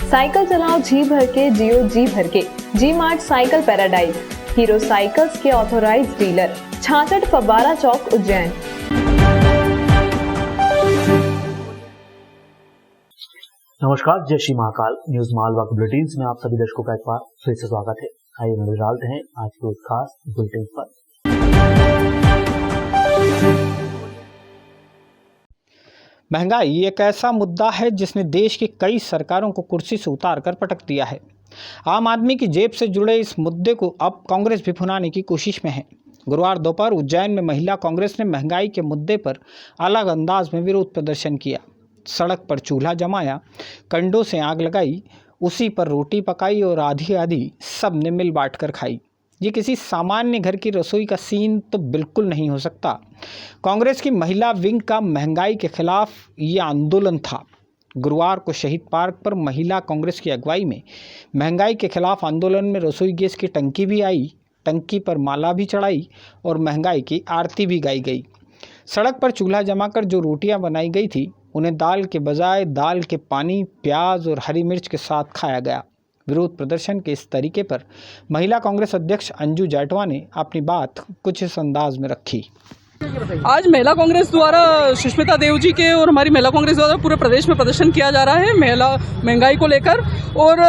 Cycle चलाओ जी भर के, जियो जी भर के। G Mart cycle paradise, Hero cycles के ऑथोराइज डीलर, 66 फव्वारा चौक, उज्जैन। नमस्कार, जय श्री महाकाल। न्यूज मालवा के बुलेटिन में आप सभी दर्शकों का एक बार फिर से स्वागत है। आइए नजर डालते हैं आज के उस खास बुलेटिन पर। महंगाई एक ऐसा मुद्दा है जिसने देश की कई सरकारों को कुर्सी से उतार कर पटक दिया है। आम आदमी की जेब से जुड़े इस मुद्दे को अब कांग्रेस भी भुनाने की कोशिश में है। गुरुवार दोपहर उज्जैन में महिला कांग्रेस ने महंगाई के मुद्दे पर अलग अंदाज में विरोध प्रदर्शन किया। सड़क पर चूल्हा जमाया, कंडों से आग लगाई, उसी पर रोटी पकाई और आधी आधी सब ने मिल बांट कर खाई। ये किसी सामान्य घर की रसोई का सीन तो बिल्कुल नहीं हो सकता। कांग्रेस की महिला विंग का महंगाई के खिलाफ ये आंदोलन था। गुरुवार को शहीद पार्क पर महिला कांग्रेस की अगुवाई में महंगाई के खिलाफ आंदोलन में रसोई गैस की टंकी भी आई, टंकी पर माला भी चढ़ाई और महंगाई की आरती भी गाई गई। सड़क पर चूल्हा जमाकर जो रोटियां बनाई गई थी उन्हें दाल के बजाय दाल के पानी, प्याज और हरी मिर्च के साथ खाया गया। विरोध प्रदर्शन के इस तरीके पर महिला कांग्रेस अध्यक्ष अंजू जाटवा ने अपनी बात कुछ इस अंदाज में रखी। आज महिला कांग्रेस द्वारा सुष्मिता देव जी के और हमारी महिला कांग्रेस द्वारा पूरे प्रदेश में प्रदर्शन किया जा रहा है महंगाई को लेकर। और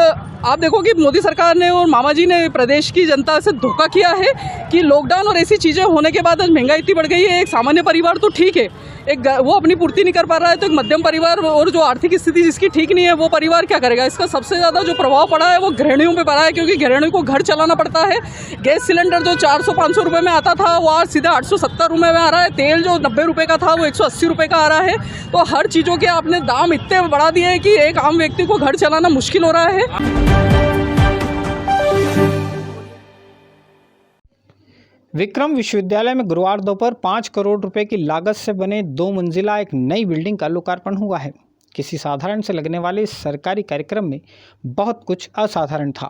आप देखो कि मोदी सरकार ने और मामा जी ने प्रदेश की जनता से धोखा किया है कि लॉकडाउन और ऐसी चीज़ें होने के बाद आज महंगाई इतनी बढ़ गई है। एक सामान्य परिवार तो ठीक है, एक वो अपनी पूर्ति नहीं कर पा रहा है, तो एक मध्यम परिवार और जो आर्थिक स्थिति जिसकी ठीक नहीं है वो परिवार क्या करेगा। इसका सबसे ज़्यादा जो प्रभाव पड़ा है वो गृहिणियों पे पड़ा है, क्योंकि गृहिणियों को घर चलाना पड़ता है। गैस सिलेंडर जो 400-500 रुपये में आता था वो आज सीधा 870 रुपये में आ रहा है। तेल जो 90 रुपये का था वो 180 रुपये का आ रहा है। तो हर चीज़ों के आपने दाम इतने बढ़ा दिए हैं कि एक आम व्यक्ति को घर चलाना मुश्किल हो रहा है। विक्रम विश्वविद्यालय में गुरुवार दोपहर 5 करोड़ रुपए की लागत से बने 2 मंजिला एक नई बिल्डिंग का लोकार्पण हुआ है। किसी साधारण से लगने वाले इस सरकारी कार्यक्रम में बहुत कुछ असाधारण था।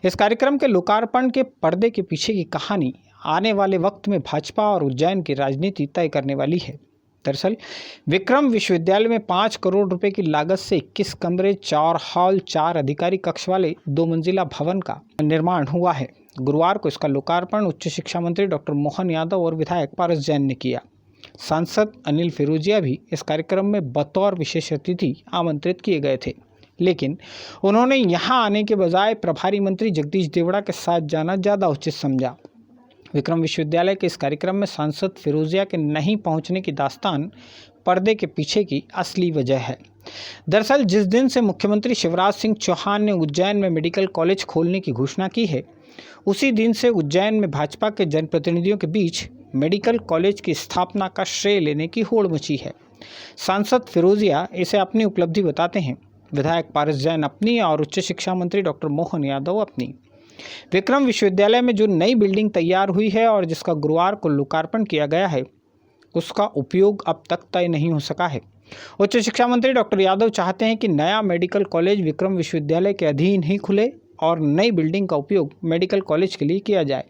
इस कार्यक्रम के लोकार्पण के पर्दे के पीछे की कहानी आने वाले वक्त में भाजपा और उज्जैन की राजनीति तय करने वाली है। दरअसल विक्रम विश्वविद्यालय में 5 करोड़ रुपए की लागत से 21 कमरे, 4 हॉल, 4 अधिकारी कक्ष वाले 2 मंजिला भवन का निर्माण हुआ है। गुरुवार को इसका लोकार्पण उच्च शिक्षा मंत्री डॉक्टर मोहन यादव और विधायक पारस जैन ने किया। सांसद अनिल फिरोजिया भी इस कार्यक्रम में बतौर विशेष अतिथि आमंत्रित किए गए थे, लेकिन उन्होंने यहां आने के बजाय प्रभारी मंत्री जगदीश देवड़ा के साथ जाना ज़्यादा उचित समझा। विक्रम विश्वविद्यालय के इस कार्यक्रम में सांसद फिरोजिया के नहीं पहुंचने की दास्तान पर्दे के पीछे की असली वजह है। दरअसल जिस दिन से मुख्यमंत्री शिवराज सिंह चौहान ने उज्जैन में मेडिकल कॉलेज खोलने की घोषणा की है, उसी दिन से उज्जैन में भाजपा के जनप्रतिनिधियों के बीच मेडिकल कॉलेज की स्थापना का श्रेय लेने की होड़ मची है। सांसद फिरोजिया इसे अपनी उपलब्धि बताते हैं, विधायक पारस जैन अपनी और उच्च शिक्षा मंत्री डॉक्टर मोहन यादव अपनी। विक्रम विश्वविद्यालय में जो नई बिल्डिंग तैयार हुई है और जिसका गुरुवार को लोकार्पण किया गया है, उसका उपयोग अब तक तय नहीं हो सका है। उच्च शिक्षा मंत्री डॉक्टर यादव चाहते हैं कि नया मेडिकल कॉलेज विक्रम विश्वविद्यालय के अधीन ही खुले और नई बिल्डिंग का उपयोग मेडिकल कॉलेज के लिए किया जाए।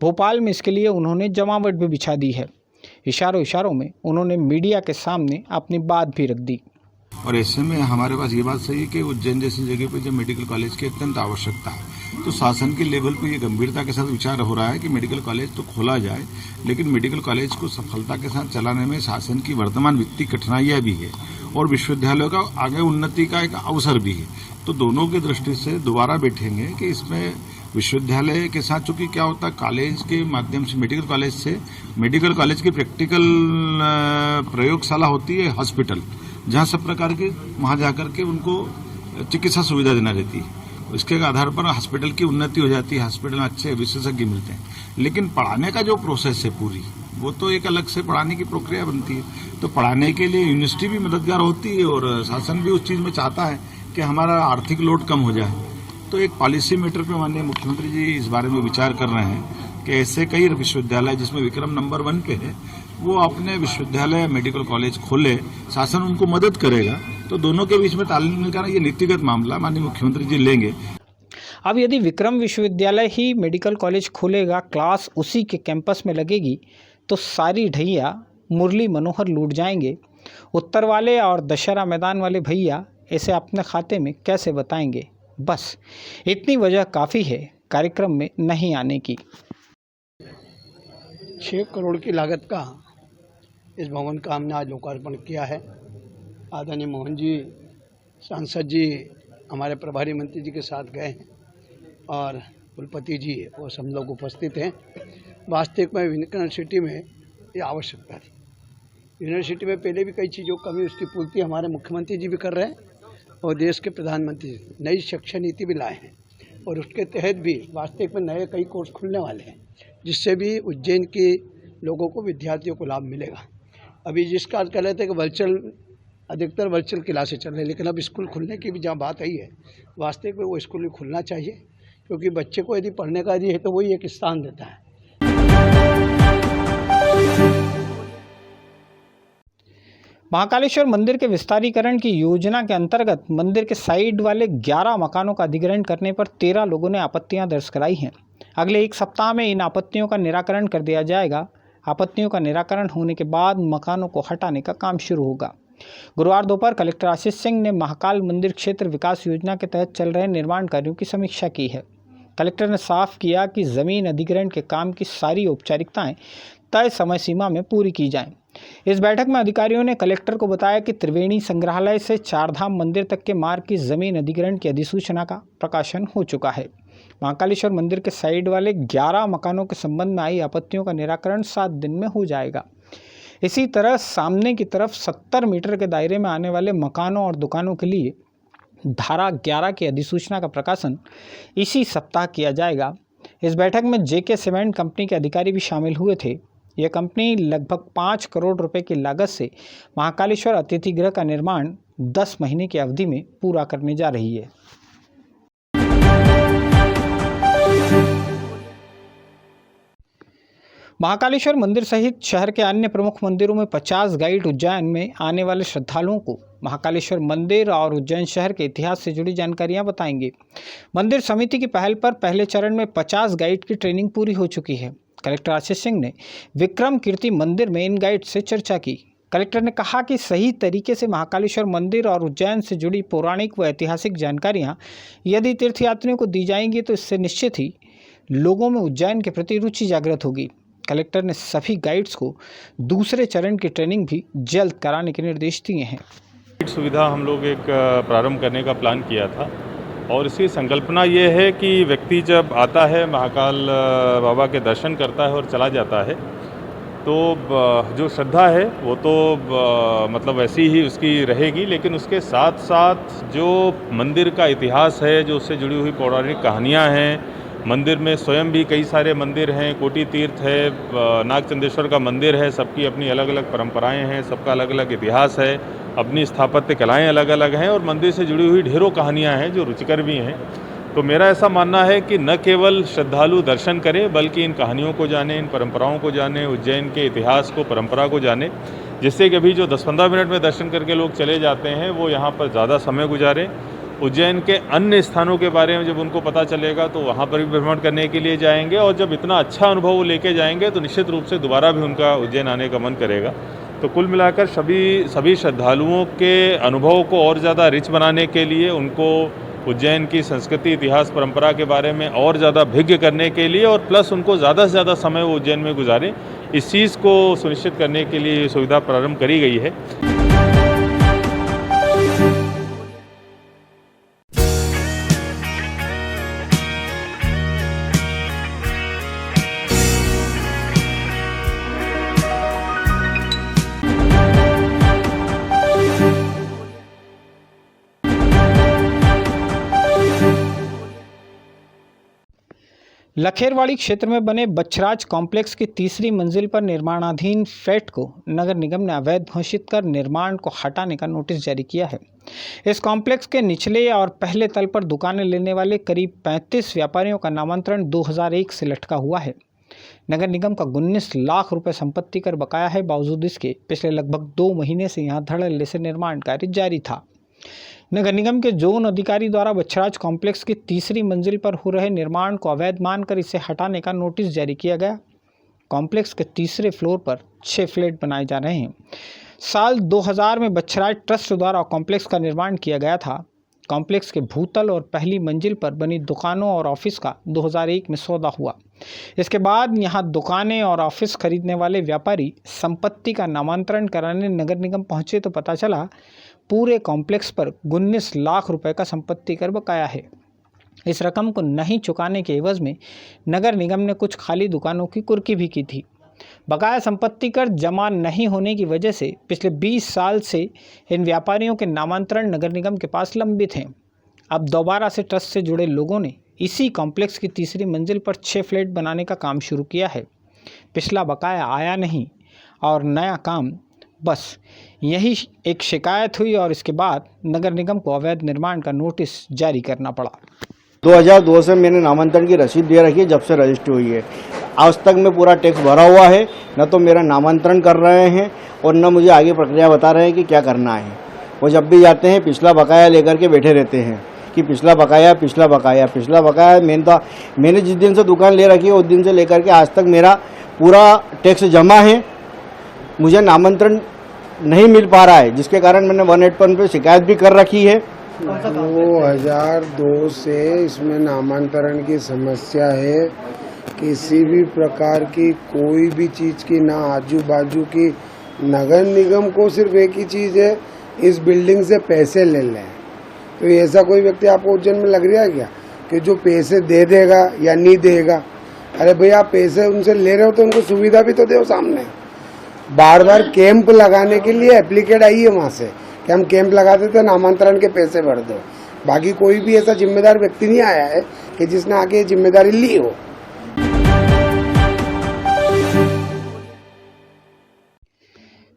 भोपाल में इसके लिए उन्होंने जमावट भी बिछा दी है। इशारों में उन्होंने मीडिया के सामने अपनी बात भी रख दी। और ऐसे में हमारे पास ये बात सही है कि उज्जैन जैसी जगह पर जब मेडिकल कॉलेज की अत्यंत आवश्यकता है, तो शासन के लेवल पर ये गंभीरता के साथ विचार हो रहा है कि मेडिकल कॉलेज तो खोला जाए, लेकिन मेडिकल कॉलेज को सफलता के साथ चलाने में शासन की वर्तमान वित्तीय कठिनाइयां भी है और विश्वविद्यालयों का आगे उन्नति का एक अवसर भी है। तो दोनों की दृष्टि से दोबारा बैठेंगे कि इसमें विश्वविद्यालय के साथ चूंकि क्या होता है, कॉलेज के माध्यम से मेडिकल कॉलेज की प्रैक्टिकल प्रयोगशाला होती है, हॉस्पिटल, जहाँ सब प्रकार के वहाँ जाकर के उनको चिकित्सा सुविधा देना रहती है। इसके आधार पर हॉस्पिटल की उन्नति हो जाती है, हॉस्पिटल में अच्छे विशेषज्ञ मिलते हैं। लेकिन पढ़ाने का जो प्रोसेस है पूरी, वो तो एक अलग से पढ़ाने की प्रक्रिया बनती है। तो पढ़ाने के लिए यूनिवर्सिटी भी मददगार होती है और शासन भी उस चीज़ में चाहता है कि हमारा आर्थिक लोड कम हो जाए। तो एक पॉलिसी मैटर पे माननीय मुख्यमंत्री जी इस बारे में विचार कर रहे हैं कि ऐसे कई विश्वविद्यालय जिसमें विक्रम नंबर 1 पे है, वो अपने विश्वविद्यालय मेडिकल कॉलेज खोले, शासन उनको मदद करेगा। तो दोनों के बीच में तालमेल का ये नीतिगत मामला माननीय मुख्यमंत्री जी लेंगे। अब यदि विक्रम विश्वविद्यालय ही मेडिकल कॉलेज खोलेगा, क्लास उसी के कैंपस में लगेगी, तो सारी ढैया मुरली मनोहर लूट जाएंगे। उत्तर वाले और दशहरा मैदान वाले भैया इसे अपने खाते में कैसे बताएंगे। बस इतनी वजह काफ़ी है कार्यक्रम में नहीं आने की। 6 करोड़ की लागत का इस भवन का हमने आज लोकार्पण किया है। आदरणीय मोहन जी सांसद जी हमारे प्रभारी मंत्री जी के साथ गए हैं और कुलपति जी वो सब लोग उपस्थित हैं। वास्तविक में यूनिवर्सिटी में ये आवश्यकता थी। यूनिवर्सिटी में पहले भी कई चीज़ों की कमी, उसकी पूर्ति हमारे मुख्यमंत्री जी भी कर रहे हैं और देश के प्रधानमंत्री नई शिक्षा नीति भी लाए हैं और उसके तहत भी वास्तविक में नए कई कोर्स खुलने वाले हैं, जिससे भी उज्जैन के लोगों को, विद्यार्थियों को लाभ मिलेगा। अभी जिसका कह रहे थे कि वर्चुअल, अधिकतर वर्चुअल क्लासेस चल रहे हैं, लेकिन अब स्कूल खुलने की भी जहाँ बात आई है, वास्तविक में वो स्कूल भी खुलना चाहिए, क्योंकि बच्चे को यदि पढ़ने का यदि है तो वही एक स्थान देता है। महाकालेश्वर मंदिर के विस्तारीकरण की योजना के अंतर्गत मंदिर के साइड वाले 11 मकानों का अधिग्रहण करने पर 13 लोगों ने आपत्तियां दर्ज कराई हैं। अगले 1 सप्ताह में इन आपत्तियों का निराकरण कर दिया जाएगा। आपत्तियों का निराकरण होने के बाद मकानों को हटाने का काम शुरू होगा। गुरुवार दोपहर कलेक्टर आशीष सिंह ने महाकाल मंदिर क्षेत्र विकास योजना के तहत चल रहे निर्माण कार्यों की समीक्षा की है। कलेक्टर ने साफ किया कि जमीन अधिग्रहण के काम की सारी औपचारिकताएं तय समय सीमा में पूरी की जाएं। इस बैठक में अधिकारियों ने कलेक्टर को बताया कि त्रिवेणी संग्रहालय से चारधाम मंदिर तक के मार्ग की जमीन अधिग्रहण की अधिसूचना का प्रकाशन हो चुका है। महाकालेश्वर मंदिर के साइड वाले 11 मकानों के संबंध में आई आपत्तियों का निराकरण 7 दिन में हो जाएगा। इसी तरह सामने की तरफ 70 मीटर के दायरे में आने वाले मकानों और दुकानों के लिए धारा 11 की अधिसूचना का प्रकाशन इसी सप्ताह किया जाएगा। इस बैठक में जेके सीमेंट कंपनी के अधिकारी भी शामिल हुए थे। यह कंपनी लगभग 5 करोड़ रुपए की लागत से महाकालेश्वर अतिथि गृह का निर्माण 10 महीने की अवधि में पूरा करने जा रही है। महाकालेश्वर मंदिर सहित शहर के अन्य प्रमुख मंदिरों में 50 गाइड उज्जैन में आने वाले श्रद्धालुओं को महाकालेश्वर मंदिर और उज्जैन शहर के इतिहास से जुड़ी जानकारियां बताएंगे। मंदिर समिति की पहल पर पहले चरण में 50 गाइड की ट्रेनिंग पूरी हो चुकी है। कलेक्टर आशीष सिंह ने विक्रम कीर्ति मंदिर में इन गाइड से चर्चा की। कलेक्टर ने कहा कि सही तरीके से महाकालेश्वर मंदिर और उज्जैन से जुड़ी पौराणिक व ऐतिहासिक जानकारियां यदि तीर्थयात्रियों को दी जाएंगी तो इससे निश्चित ही लोगों में उज्जैन के प्रति रुचि जागृत होगी। कलेक्टर ने सभी गाइड्स को दूसरे चरण की ट्रेनिंग भी जल्द कराने के निर्देश दिए हैं। सुविधा हम लोग एक प्रारंभ करने का प्लान किया था और इसकी संकल्पना ये है कि व्यक्ति जब आता है, महाकाल बाबा के दर्शन करता है और चला जाता है, तो जो श्रद्धा है वो तो मतलब वैसी ही उसकी रहेगी, लेकिन उसके साथ साथ जो मंदिर का इतिहास है, जो उससे जुड़ी हुई पौराणिक कहानियाँ हैं, मंदिर में स्वयं भी कई सारे मंदिर हैं, कोटि तीर्थ है, नागचंदेश्वर का मंदिर है, सबकी अपनी अलग अलग परंपराएं हैं, सबका अलग अलग इतिहास है, अपनी स्थापत्य कलाएं अलग अलग हैं और मंदिर से जुड़ी हुई ढेरों कहानियां हैं जो रुचिकर भी हैं। तो मेरा ऐसा मानना है कि न केवल श्रद्धालु दर्शन करें बल्कि इन कहानियों को जाने, इन परंपराओं को जाने, उज्जैन के इतिहास को, परंपरा को जाने, जिससे कि अभी जो 10-15 मिनट में दर्शन करके लोग चले जाते हैं वो यहाँ पर ज़्यादा समय गुजारें। उज्जैन के अन्य स्थानों के बारे में जब उनको पता चलेगा तो वहाँ पर भी भ्रमण करने के लिए जाएंगे और जब इतना अच्छा अनुभव वो लेके जाएंगे तो निश्चित रूप से दोबारा भी उनका उज्जैन आने का मन करेगा। तो कुल मिलाकर सभी श्रद्धालुओं के अनुभव को और ज़्यादा रिच बनाने के लिए, उनको उज्जैन की संस्कृति, इतिहास, परंपरा के बारे में और ज़्यादा भिज्ञ करने के लिए और प्लस उनको ज़्यादा से ज़्यादा समय वो उज्जैन में गुजारें, इस चीज़ को सुनिश्चित करने के लिए ये सुविधा प्रारंभ करी गई है। लखेरवाड़ी क्षेत्र में बने बछराज कॉम्प्लेक्स की तीसरी मंजिल पर निर्माणाधीन फ्लैट को नगर निगम ने अवैध घोषित कर निर्माण को हटाने का नोटिस जारी किया है। इस कॉम्प्लेक्स के निचले और पहले तल पर दुकानें लेने वाले करीब 35 व्यापारियों का नामांतरण 2001 से लटका हुआ है। नगर निगम का 19 लाख रुपए संपत्ति कर बकाया है। बावजूद इसके पिछले लगभग 2 महीने से यहाँ धड़ल्ले से निर्माण कार्य जारी था। नगर निगम के जोन अधिकारी द्वारा बछराज कॉम्प्लेक्स की तीसरी मंजिल पर हो रहे निर्माण को अवैध मानकर इसे हटाने का नोटिस जारी किया गया। कॉम्प्लेक्स के तीसरे फ्लोर पर 6 फ्लैट बनाए जा रहे हैं। साल 2000 में बच्छराज ट्रस्ट द्वारा कॉम्प्लेक्स का निर्माण किया गया था। कॉम्प्लेक्स के भूतल और पहली मंजिल पर बनी दुकानों और ऑफिस का 2001 में सौदा हुआ। इसके बाद यहां दुकानें और ऑफिस खरीदने वाले व्यापारी संपत्ति का नामांतरण कराने नगर निगम पहुंचे तो पता चला पूरे कॉम्प्लेक्स पर 19 लाख रुपए का संपत्ति कर बकाया है। इस रकम को नहीं चुकाने के एवज में नगर निगम ने कुछ खाली दुकानों की कुर्की भी की थी। बकाया संपत्ति कर जमा नहीं होने की वजह से पिछले 20 साल से इन व्यापारियों के नामांतरण नगर निगम के पास लंबित हैं। अब दोबारा से ट्रस्ट से जुड़े लोगों ने इसी कॉम्प्लेक्स की तीसरी मंजिल पर 6 फ्लैट बनाने का काम शुरू किया है। पिछला बकाया आया नहीं और नया काम, बस यही एक शिकायत हुई और इसके बाद नगर निगम को अवैध निर्माण का नोटिस जारी करना पड़ा। 2002 से मैंने नामांतरण की रसीद दे रखी है, जब से रजिस्ट्री हुई है। आज तक मैं पूरा टैक्स भरा हुआ है, न तो मेरा नामांतरण कर रहे हैं और न मुझे आगे प्रक्रिया बता रहे हैं कि क्या करना है। वो जब भी जाते हैं पिछला बकाया लेकर के बैठे रहते हैं कि पिछला बकाया पिछला बकाया पिछला बकाया। मैंने जिस दिन से दुकान ले रखी है उस दिन से लेकर के आज तक मेरा पूरा टैक्स जमा है, मुझे नामांतरण नहीं मिल पा रहा है, जिसके कारण मैंने 181 पे शिकायत भी कर रखी है। 2002 से इसमें नामांतरण की समस्या है। किसी भी प्रकार की कोई भी चीज़ की ना आजू बाजू की, नगर निगम को सिर्फ एक ही चीज़ है, इस बिल्डिंग से पैसे ले लें। तो ऐसा कोई व्यक्ति आपको उज्जैन में लग रहा है क्या कि जो पैसे दे देगा या नहीं देगा? अरे भैया, आप पैसे उनसे ले रहे हो तो उनको सुविधा भी तो दो सामने। बार बार कैंप लगाने के लिए एप्लीकेट आई है वहाँ से कि हम कैंप लगाते थे, नामांतरण के पैसे भर दो। बाकी कोई भी ऐसा जिम्मेदार व्यक्ति नहीं आया है कि जिसने आके ये जिम्मेदारी ली हो।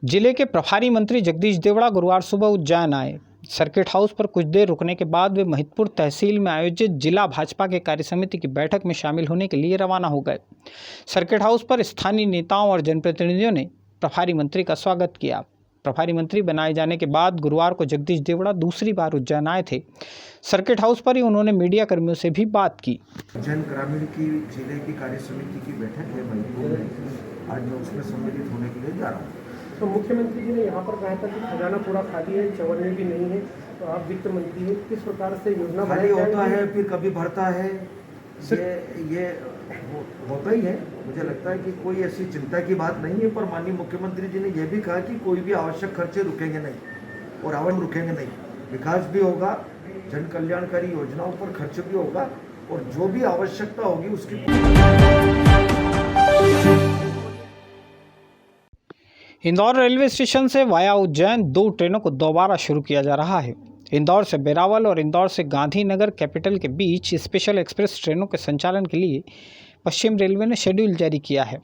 जिले के प्रभारी मंत्री जगदीश देवड़ा गुरुवार सुबह उज्जैन आए। सर्किट हाउस पर कुछ देर रुकने के बाद वे महिदपुर तहसील में आयोजित जिला भाजपा के कार्यसमिति की बैठक में शामिल होने के लिए रवाना हो गए। सर्किट हाउस पर स्थानीय नेताओं और जनप्रतिनिधियों ने प्रभारी मंत्री का स्वागत किया। प्रभारी मंत्री बनाए जाने के बाद गुरुवार को जगदीश देवड़ा दूसरी बार उज्जैन आए थे। सर्किट हाउस पर ही उन्होंने मीडिया कर्मियों से भी बात की। उज्जैन ग्रामीण की जिले की कार्यसमिति की बैठक है महिदपुर में, आज मैं उसमें सम्मिलित होने के लिए जा रहा हूँ। तो मुख्यमंत्री जी ने यहाँ पर कहा था कि खजाना पूरा खाली है, चवन्नी भी नहीं है, तो आप वित्त मंत्री हैं, किस प्रकार से योजना खाली होता है फिर कभी भरता है, ये होता ही है। मुझे लगता है कि कोई ऐसी चिंता की बात नहीं है, पर माननीय मुख्यमंत्री जी ने यह भी कहा कि कोई भी आवश्यक खर्चे रुकेंगे नहीं और हम रुकेंगे नहीं। विकास भी होगा, जन कल्याणकारी योजनाओं पर खर्च भी होगा और जो भी आवश्यकता होगी उसकी। इंदौर रेलवे स्टेशन से वाया उज्जैन 2 ट्रेनों को दोबारा शुरू किया जा रहा है। इंदौर से बेरावल और इंदौर से गांधीनगर कैपिटल के बीच स्पेशल एक्सप्रेस ट्रेनों के संचालन के लिए पश्चिम रेलवे ने शेड्यूल जारी किया है।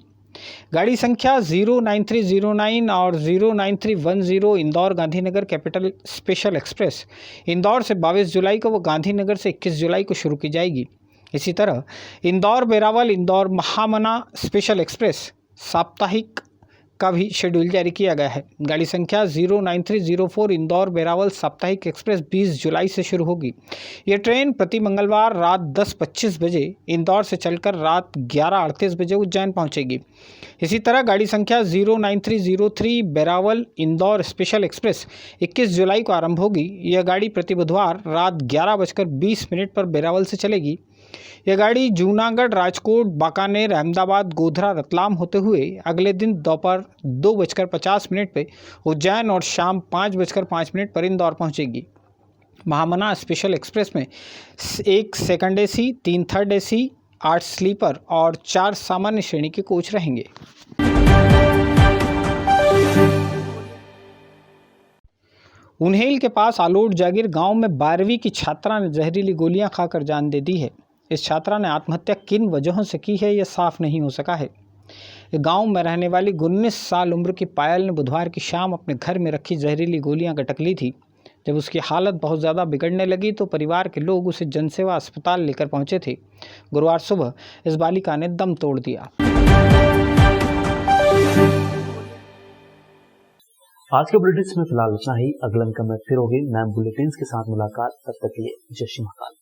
गाड़ी संख्या 09309 और 09310 Indore Gandhinagar capital special express Indore से 22 जुलाई को व गांधीनगर से 21 जुलाई को शुरू की जाएगी। इसी तरह इंदौर बेरावल इंदौर महामना स्पेशल एक्सप्रेस साप्ताहिक का भी शेड्यूल जारी किया गया है। गाड़ी संख्या 09304 इंदौर बेरावल साप्ताहिक एक्सप्रेस 20 जुलाई से शुरू होगी। यह ट्रेन प्रति मंगलवार रात 10:25 बजे इंदौर से चलकर रात 11:38 बजे उज्जैन पहुंचेगी। इसी तरह गाड़ी संख्या 09303 बेरावल इंदौर स्पेशल एक्सप्रेस 21 जुलाई को आरंभ होगी। यह गाड़ी प्रति बुधवार रात 11:20 पर बेरावल से चलेगी। यह गाड़ी जूनागढ़, राजकोट, बाकानेर, अहमदाबाद, गोधरा, रतलाम होते हुए अगले दिन दोपहर 2:50 पर उज्जैन और शाम 5:05 पर इंदौर पहुंचेगी। महामना स्पेशल एक्सप्रेस में 1 second AC, 3 third AC, 8 sleeper और 4 सामान्य श्रेणी के कोच रहेंगे। उन्हेल के पास आलोट जागीर गांव में 12वीं की छात्रा ने जहरीली गोलियां खाकर जान दे दी है। इस छात्रा ने आत्महत्या किन वजहों से की है, यह साफ नहीं हो सका है। गांव में रहने वाली 19 साल उम्र की पायल ने बुधवार की शाम अपने घर में रखी जहरीली गोलियां गटक ली थी। जब उसकी हालत बहुत ज़्यादा बिगड़ने लगी तो परिवार के लोग उसे जनसेवा अस्पताल लेकर पहुंचे थे। गुरुवार सुबह इस बालिका ने दम तोड़ दिया। आज के बुलेटिन में फिलहाल इतना ही। अगला अंक में फिर होगी नए बुलेटिन के साथ मुलाकात। तब तक के लिए जय श्री महाकाल।